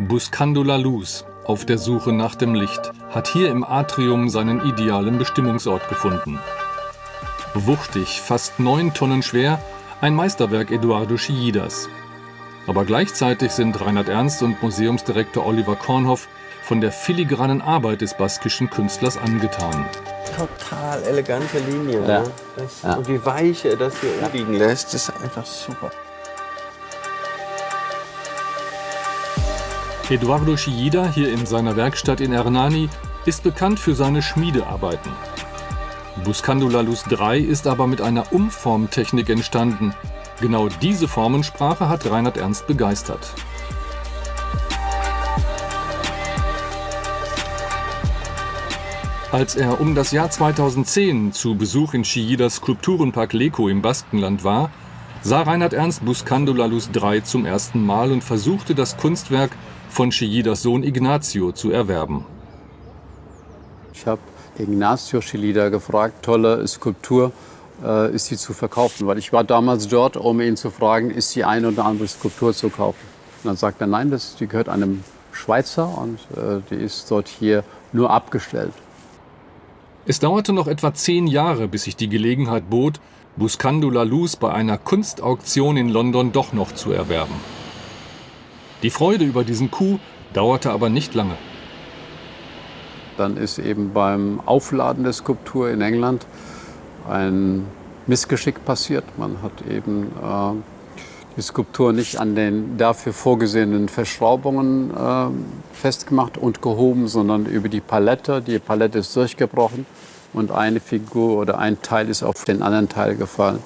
Buscando la Luz, auf der Suche nach dem Licht, hat hier im Atrium seinen idealen Bestimmungsort gefunden. Wuchtig, fast 9 Tonnen schwer, ein Meisterwerk Eduardo Chillidas. Aber gleichzeitig sind Reinhard Ernst und Museumsdirektor Oliver Kornhoff von der filigranen Arbeit des baskischen Künstlers angetan. Total elegante Linie. Ja. Ne? Ja. Und wie weiche das hier umliegen lässt, ist einfach super. Eduardo Chillida, hier in seiner Werkstatt in Hernani, ist bekannt für seine Schmiedearbeiten. Buscando la Luz 3 ist aber mit einer Umformtechnik entstanden. Genau diese Formensprache hat Reinhard Ernst begeistert. Als er um das Jahr 2010 zu Besuch in Chillidas Skulpturenpark Leco im Baskenland war, sah Reinhard Ernst Buscando la Luz 3 zum ersten Mal und versuchte, das Kunstwerk von Chillidas Sohn Ignacio zu erwerben. Ich habe Ignacio Chillida gefragt, tolle Skulptur, ist sie zu verkaufen? Weil ich war damals dort, um ihn zu fragen, ist die eine oder andere Skulptur zu kaufen? Und dann sagt er, nein, die gehört einem Schweizer und die ist dort hier nur abgestellt. Es dauerte noch etwa 10 Jahre, bis sich die Gelegenheit bot, Buscando la Luz bei einer Kunstauktion in London doch noch zu erwerben. Die Freude über diesen Coup dauerte aber nicht lange. Dann ist eben beim Aufladen der Skulptur in England ein Missgeschick passiert. Man hat eben die Skulptur nicht an den dafür vorgesehenen Verschraubungen festgemacht und gehoben, sondern über die Palette. Die Palette ist durchgebrochen und eine Figur oder ein Teil ist auf den anderen Teil gefallen.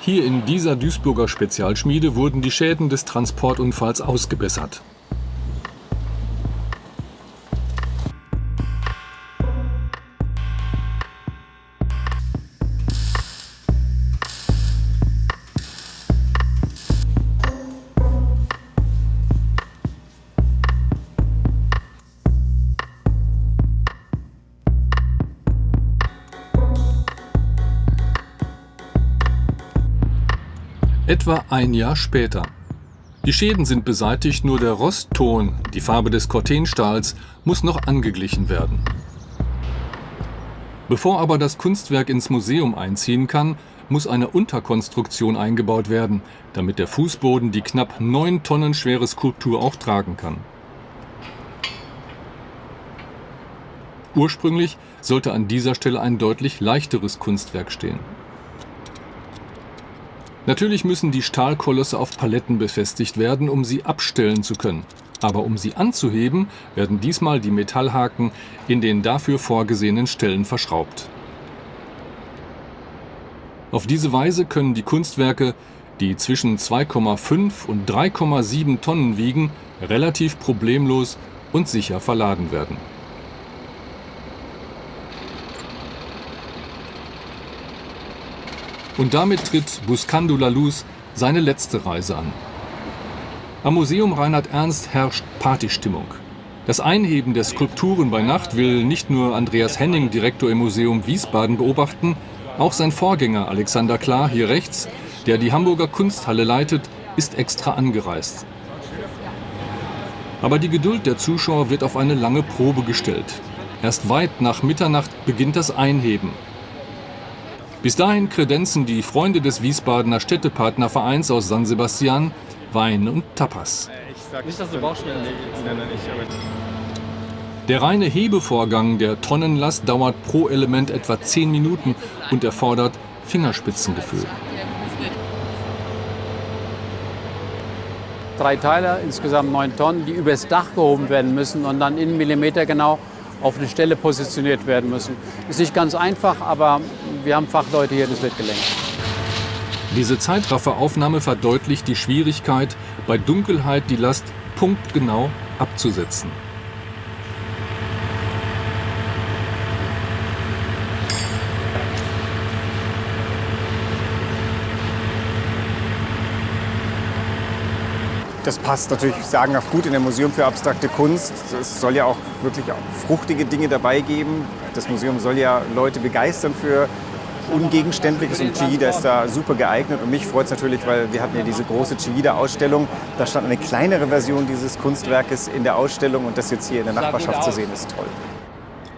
Hier in dieser Duisburger Spezialschmiede wurden die Schäden des Transportunfalls ausgebessert. Etwa ein Jahr später. Die Schäden sind beseitigt, nur der Rostton, die Farbe des Cortenstahls, muss noch angeglichen werden. Bevor aber das Kunstwerk ins Museum einziehen kann, muss eine Unterkonstruktion eingebaut werden, damit der Fußboden die knapp 9 Tonnen schwere Skulptur auch tragen kann. Ursprünglich sollte an dieser Stelle ein deutlich leichteres Kunstwerk stehen. Natürlich müssen die Stahlkolosse auf Paletten befestigt werden, um sie abstellen zu können. Aber um sie anzuheben, werden diesmal die Metallhaken in den dafür vorgesehenen Stellen verschraubt. Auf diese Weise können die Kunstwerke, die zwischen 2,5 und 3,7 Tonnen wiegen, relativ problemlos und sicher verladen werden. Und damit tritt Buscando la Luz seine letzte Reise an. Am Museum Reinhard Ernst herrscht Partystimmung. Das Einheben der Skulpturen bei Nacht will nicht nur Andreas Henning, Direktor im Museum Wiesbaden, beobachten, auch sein Vorgänger Alexander Klar, hier rechts, der die Hamburger Kunsthalle leitet, ist extra angereist. Aber die Geduld der Zuschauer wird auf eine lange Probe gestellt. Erst weit nach Mitternacht beginnt das Einheben. Bis dahin kredenzen die Freunde des Wiesbadener Städtepartnervereins aus San Sebastian Wein und Tapas. Nicht, dass du Bauchschmerzen hast. Der reine Hebevorgang der Tonnenlast dauert pro Element etwa 10 Minuten und erfordert Fingerspitzengefühl. 3 Teile, insgesamt 9 Tonnen, die übers Dach gehoben werden müssen und dann in Millimeter genau auf eine Stelle positioniert werden müssen. Ist nicht ganz einfach, aber wir haben Fachleute hier, das wird gelenkt. Diese Zeitrafferaufnahme verdeutlicht die Schwierigkeit, bei Dunkelheit die Last punktgenau abzusetzen. Das passt natürlich sagenhaft gut in ein Museum für abstrakte Kunst. Es soll ja auch wirklich auch fruchtige Dinge dabei geben. Das Museum soll ja Leute begeistern für ungegenständlich ist und Chillida ist da super geeignet. Und mich freut es natürlich, weil wir hatten ja diese große Chillida-Ausstellung. Da stand eine kleinere Version dieses Kunstwerkes in der Ausstellung und das jetzt hier in der Nachbarschaft zu sehen, ist toll.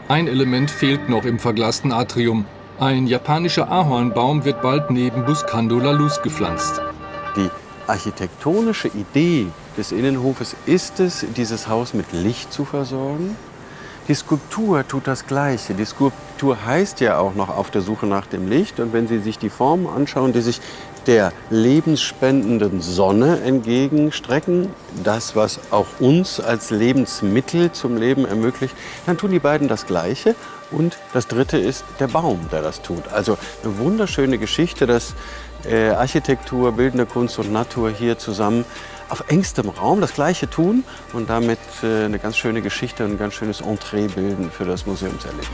Ein Element fehlt noch im verglasten Atrium. Ein japanischer Ahornbaum wird bald neben Buscando La Luz gepflanzt. Die architektonische Idee des Innenhofes ist es, dieses Haus mit Licht zu versorgen. Die Skulptur tut das Gleiche. Die Skulptur heißt ja auch noch auf der Suche nach dem Licht. Und wenn Sie sich die Formen anschauen, die sich der lebensspendenden Sonne entgegenstrecken, das, was auch uns als Lebensmittel zum Leben ermöglicht, dann tun die beiden das Gleiche. Und das Dritte ist der Baum, der das tut. Also eine wunderschöne Geschichte, dass Architektur, bildende Kunst und Natur hier zusammen auf engstem Raum das Gleiche tun und damit eine ganz schöne Geschichte und ein ganz schönes Entree bilden für das Museumserlebnis.